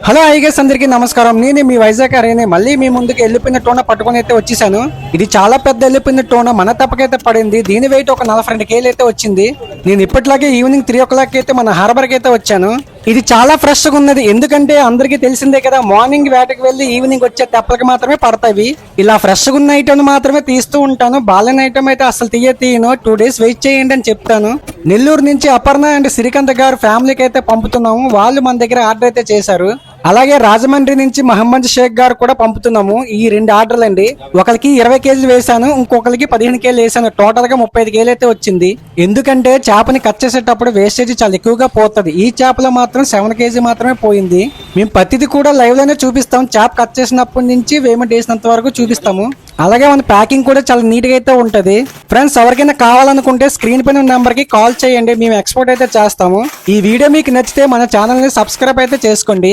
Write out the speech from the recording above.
Hello ఐగేస్ అందరికీ నమస్కారం. నేను మీ వైజాగ్ అరేనే మళ్ళీ మీ ముందుకు వెళ్ళిపోయిన టోన పట్టుకొని అయితే వచ్చేసాను. ఇది చాలా పెద్ద వెళ్ళిపోయిన టోన మన తప్పకైతే పడింది. దీని వెయిట్ ఒక 42 కేలు అయితే వచ్చింది. నేను ఇప్పటిలాగే ఈవినింగ్ 3 o'clock అయితే మన హార్బర్కి అయితే వచ్చాను. ఇది చాలా ఫ్రెష్ గా ఉన్నది. ఎందుకంటే అందరికీ తెలిసిందే కదా, మార్నింగ్ వేటకి వెళ్ళి ఈవినింగ్ వచ్చే తెప్పలకి మాత్రమే పడతాయి. ఇలా ఫ్రెష్ గా ఉన్న ఐటమ్ మాత్రమే తీస్తూ ఉంటాను. బాలన్ ఐటమ్ అయితే అసలు తీయను. 2 days వెయిట్ చేయండి అని చెప్తాను. నెల్లూరు నుంచి అపర్ణ అండ్ శ్రీకాంత్ గారు ఫ్యామిలీకి అయితే పంపుతున్నాము. వాళ్ళు మన దగ్గర ఆర్డర్ అయితే చేశారు. అలాగే రాజమండ్రి నుంచి మహమ్మద్ షేక్ గారు కూడా పంపుతున్నాము. ఈ 2 ఆర్డర్లు అండి. ఒకరికి 20 కేజీలు వేసాను, ఇంకొకరికి 15 కేజీలు వేసాను. టోటల్ గా 35 కేజీలు అయితే వచ్చింది. ఎందుకంటే చేపని కట్ చేసేటప్పుడు వేస్టేజ్ చాలా ఎక్కువగా పోతుంది. ఈ చేపలో మాత్రం 7 కేజీ మాత్రమే పోయింది. మేము ప్రతిది కూడా లైవ్ లోనే చూపిస్తాం. చేప కట్ చేసినప్పటి నుంచి వేమెంట్ వేసినంత వరకు చూపిస్తాము. అలాగే మన ప్యాకింగ్ కూడా చాలా నీట్ గా అయితే ఉంటది. ఫ్రెండ్స్, ఎవరికైనా కావాలనుకుంటే స్క్రీన్ పైన నెంబర్ కి కాల్ చేయండి. మేము ఎక్స్పోర్ట్ అయితే చేస్తాము. ఈ వీడియో మీకు నచ్చితే మన ఛానల్ ని సబ్స్క్రైబ్ అయితే చేసుకోండి.